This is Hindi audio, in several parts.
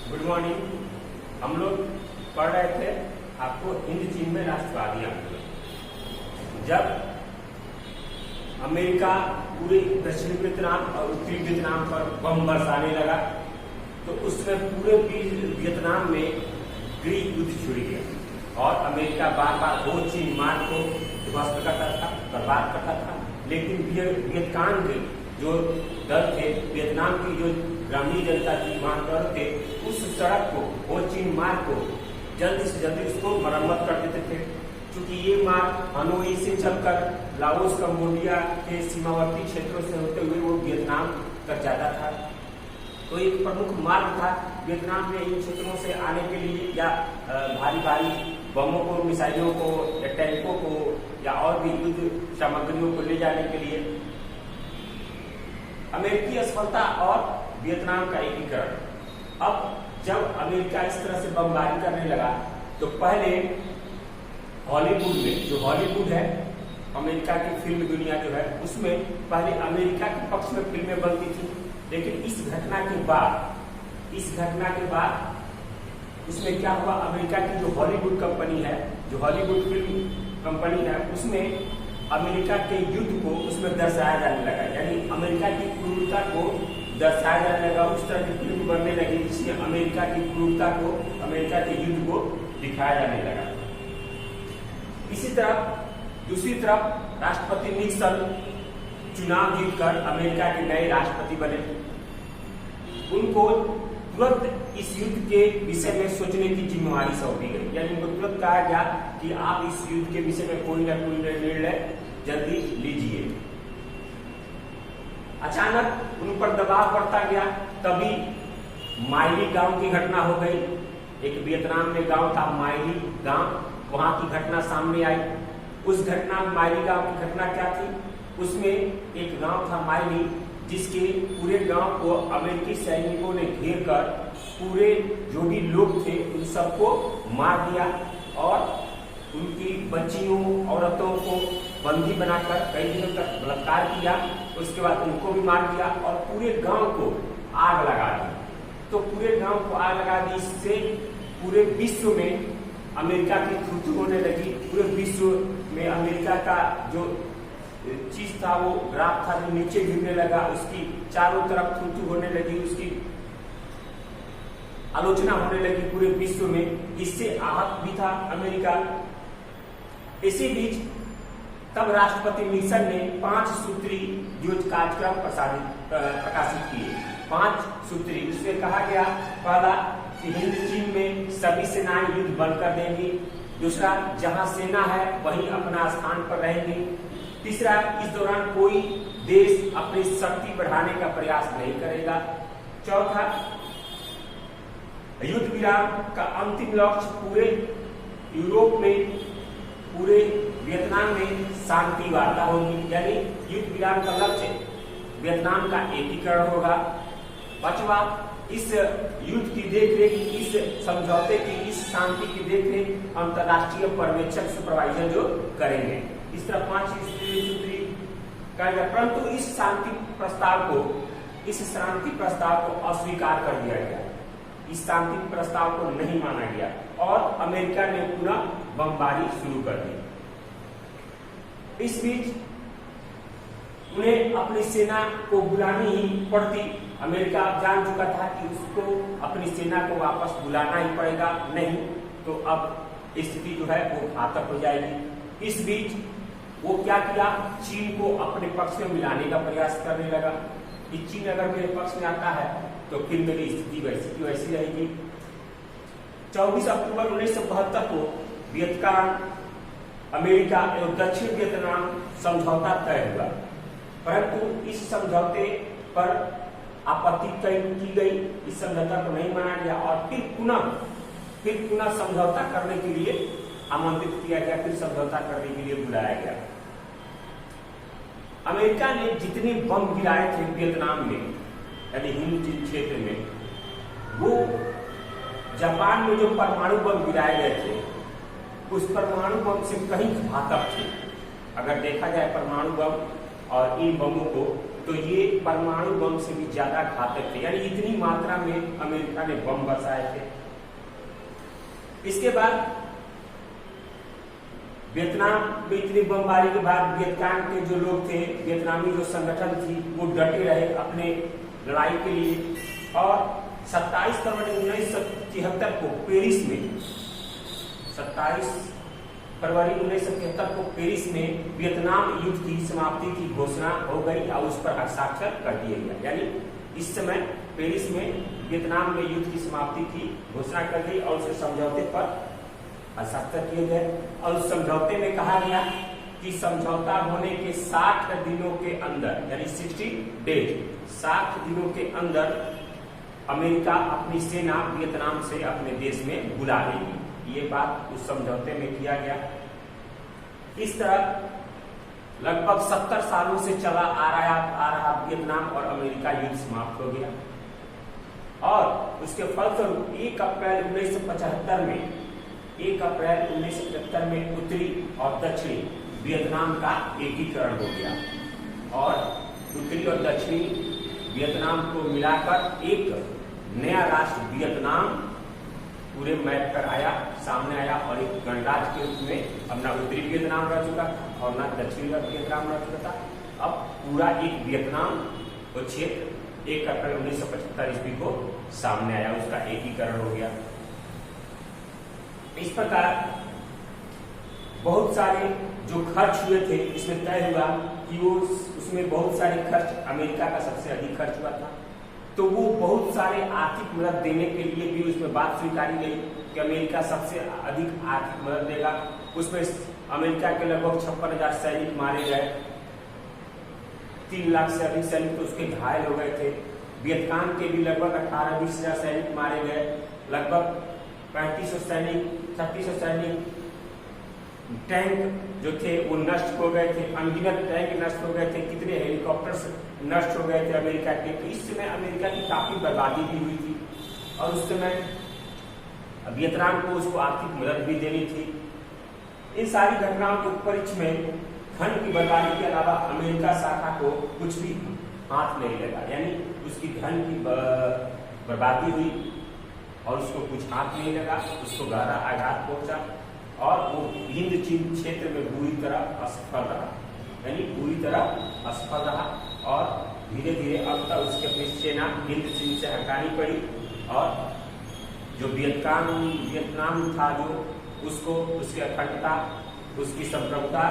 Good morning. हम लोग पढ़ रहे थे आपको हिंद चीन में राष्ट्रवादी आंदोलन। जब अमेरिका पूरे दक्षिणी वियतनाम और उत्तरी वियतनाम पर बम बरसाने लगा तो उसमें पूरे वियतनाम में गृह युद्ध छिड़ गया और अमेरिका बार बार हो चीन मार्ग को ध्वस्त करता था, बर्बाद करता था। लेकिन वियतकांग के जो दल थे, वियतनाम की जो ग्रामीण जनता की वहां दल थे, उस सड़क को, हो चीन मार्ग को जल्दी से जल्दी उसको मरम्मत कर देते थे। क्योंकि ये मार्ग हनोई से चलकर लाओस कंबोडिया के सीमावर्ती क्षेत्रों से होते हुए वो वियतनाम तक जाता था। तो एक प्रमुख मार्ग था वियतनाम में इन क्षेत्रों से आने के लिए, या भारी भारी बमों को, मिसाइलों को या टैंकों को या और भी युद्ध सामग्रियों को ले जाने के लिए। अमेरिकी असफलता और वियतनाम का एकीकरण। अब जब अमेरिका इस तरह से बमबारी करने लगा तो पहले हॉलीवुड में, जो हॉलीवुड है अमेरिका की फिल्म दुनिया जो है, उसमें पहले अमेरिका के पक्ष में फिल्में बनती थी। लेकिन इस घटना के बाद उसमें क्या हुआ, अमेरिका की जो हॉलीवुड कंपनी है, जो हॉलीवुड फिल्म कंपनी है, उसमें अमेरिका के युद्ध को उसमें दर्शाया जाने लगा, यानी अमेरिका की क्रूरता को दर्शाया जाने लगा। उस तरह की फिल्म बनने लगी जिसमें अमेरिका की क्रूरता को, अमेरिका के युद्ध को दिखाया जाने लगा। इसी तरह दूसरी तरफ राष्ट्रपति निक्सन चुनाव जीतकर अमेरिका के नए राष्ट्रपति बने। उनको तुरंत इस युद्ध के विषय में सोचने की जिम्मेवारी सौंपी गई, यानी उनको तुरंत कहा गया कि आप इस युद्ध के विषय में कोई ना कोई निर्णय जल्दी लीजिए। अचानक उन पर दबाव बढ़ता गया। तभी माइली गांव की घटना हो गई। एक वियतनाम में गांव था माइली गांव, वहां की घटना सामने आई। उस घटना में, माइली गांव की घटना क्या थी, उसमें एक गांव था माइली, जिसके पूरे गांव को अमेरिकी सैनिकों ने घेर कर पूरे जो भी लोग थे उन सबको मार दिया और उनकी बच्चियों, औरतों को बंदी बनाकर कई दिनों तक बलात्कार किया। उसके बाद उनको भी मार दिया और पूरे गांव को आग लगा दी। तो पूरे गांव को आग लगा दी। इससे पूरे विश्व में अमेरिका की थू होने लगी। पूरे विश्व में अमेरिका का जो चीज था, वो ग्राफ था, जो नीचे गिरने लगा। उसकी चारों तरफ थू होने लगी, उसकी आलोचना होने लगी पूरे विश्व में। इससे आहत भी था अमेरिका। इसी बीच तब राष्ट्रपति निक्सन ने 5 सूत्री जो कार्यक्रम प्रकाशित किए। 5 सूत्री, उसमें कहा गया, पहला कि हिंद चीन में सभी सेनाएं युद्ध बंद कर देंगी। दूसरा, जहां सेना है वहीं अपना स्थान पर रहेंगी। तीसरा, इस दौरान कोई देश अपनी शक्ति बढ़ाने का प्रयास नहीं करेगा। चौथा, युद्ध विराम का अंतिम लक्ष्य पूरे यूरोप में, पूरे वियतनाम में शांति वार्ता होगी, यानी युद्ध विराम का लक्ष्य वियतनाम का एकीकरण होगा। पांचवा, इस युद्ध की देखरेख, इस समझौते की, इस शांति की देखरेख अंतर्राष्ट्रीय पर्यवेक्षक सुपरवाइजर जो करेंगे। इस तरह 5 सूत्री करेगा। परंतु इस शांति प्रस्ताव को अस्वीकार कर दिया गया। इस शांति प्रस्ताव को नहीं माना गया और अमेरिका ने पुनः बमबारी शुरू कर दी। इस बीच उन्हें अपनी सेना को बुलानी ही पड़ती। अमेरिका जान चुका था कि उसको अपनी सेना को वापस बुलाना ही पड़ेगा, नहीं तो अब स्थिति जो है वो घातक हो जाएगी। इस बीच वो क्या किया, चीन को अपने पक्ष में मिलाने का प्रयास करने लगा कि चीन अगर मेरे पक्ष में आता है तो फिर मेरी स्थिति वैसी रहेगी। 24 अक्टूबर 1972 को वियतनाम, अमेरिका एवं दक्षिण वियतनाम समझौता तय हुआ। परंतु इस समझौते पर आपत्ति की गई, इस समझौता को नहीं माना गया और फिर पुनः समझौता करने के लिए आमंत्रित किया गया, फिर समझौता करने के लिए बुलाया गया। अमेरिका ने जितने बम गिराए थे वियतनाम में, यानी हिंद चीन क्षेत्र में, वो जापान में जो परमाणु बम गिराए गए थे, उस परमाणु बम से कहीं घातक थे। अगर देखा जाए परमाणु बम और इन बमों को, तो ये परमाणु बम से भी ज्यादा घातक थे, यानी इतनी मात्रा में अमेरिका ने बम बरसाए थे। इसके बाद वियतनाम में इतनी बमबारी के बाद वियतनाम के जो लोग थे, वियतनामी जो संगठन थी, वो डटे रहे अपने लड़ाई के लिए। और 27 फरवरी 1973 को पेरिस में 27 फरवरी 1973 को पेरिस में वियतनाम युद्ध की समाप्ति की घोषणा हो गई और उस पर हस्ताक्षर कर दिया गया। यानी इस समय पेरिस में वियतनाम में युद्ध की समाप्ति की घोषणा कर दी और उस समझौते पर हस्ताक्षर किए गए। और उस समझौते में कहा गया कि समझौता होने के 60 दिनों के अंदर, यानी 60 डेज, 60 दिनों के अंदर अमेरिका अपनी सेना वियतनाम से अपने देश में बुला लेगी। ये बात उस समझौते में किया गया। इस तरह लगभग 70 सालों से चला आ रहा वियतनाम और अमेरिका युद्ध समाप्त हो गया। और उसके फलस्वरूप 1 अप्रैल 1975 में उत्तरी और दक्षिणी वियतनाम का एकीकरण हो गया और उत्तरी और दक्षिणी वियतनाम को मिलाकर एक नया राष्ट्र वियतनाम पूरे मैप पर सामने आया और एक गणराज्य के रूप में अब ना उत्तरी वियतनाम रह चुका था और ना दक्षिणी वियतनाम रह चुका था। अब पूरा एक वियतनाम को क्षेत्र 1 अप्रैल 1975 ईस्वी को सामने आया, उसका एकीकरण हो गया। इस प्रकार बहुत सारे जो खर्च हुए थे, इसमें तय हुआ कि उसमें बहुत सारे खर्च, अमेरिका का सबसे अधिक खर्च हुआ था। तो वो बहुत सारे आर्थिक मदद देने के लिए भी उसमें बात स्वीकारी गई कि अमेरिका सबसे अधिक आर्थिक मदद देगा। उसमें अमेरिका के लगभग 56,000 सैनिक मारे गए, 3 लाख से अधिक सैनिक तो उसके घायल हो गए थे। वियतनाम के भी लगभग 18-20 हजार सैनिक मारे गए, लगभग 3500 सैनिक, 3600 सैनिक। टैंक जो थे वो नष्ट हो गए थे, अनगिनत टैंक नष्ट हो गए थे, कितने हेलीकॉप्टर्स नष्ट हो गए थे अमेरिका के। तो इस समय अमेरिका की काफी बर्बादी भी हुई थी और उस समय वियतनाम को उसको आर्थिक मदद भी देनी थी। इन सारी घटनाओं के परिप्रेक्ष्य में धन की बर्बादी के अलावा अमेरिका शाखा को कुछ भी हाथ नहीं लगा, यानी उसकी धन की बर्बादी हुई और उसको कुछ हाथ नहीं लगा, उसको गहरा आघात पहुंचा और वो हिंद चीन क्षेत्र में बुरी तरह असफल रहा, यानी बुरी तरह असफल रहा। और धीरे धीरे अब तक उसके अपनी सेना हिंद चीन से हटानी पड़ी और जो वियतनाम था जो उसको उसकी अखंडता, उसकी संप्रभुता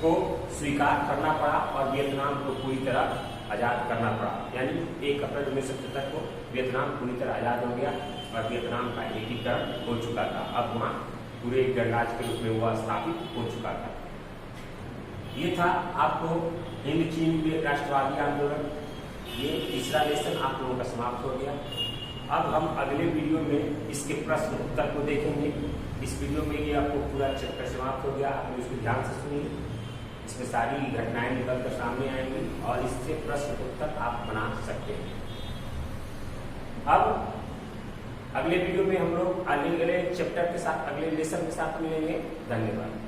को स्वीकार करना पड़ा और वियतनाम को पूरी तरह आजाद करना पड़ा। यानी 1 अप्रैल 1977 को वियतनाम पूरी तरह आजाद हो गया और वियतनाम का एकीकरण हो चुका था। अब वहाँ पूरे गणराज्य के रूप में वह स्थापित हो चुका था। ये था आपको हिंद चीन में राष्ट्रवादी आंदोलन। ये तीसरा लेसन आप लोगों का समाप्त हो गया। अब हम अगले वीडियो में इसके प्रश्न उत्तर को देखेंगे। इस वीडियो में ये आपको पूरा चैप्टर समाप्त हो गया, आपने उसको ध्यान से सुनिए। इसमें सारी घटनाएं निकल कर सामने आएंगी और इससे प्रश्न उत्तर आप बना सकते हैं। अब अगले वीडियो में हम लोग अगले चैप्टर के साथ, अगले लेसन के साथ मिलेंगे। धन्यवाद।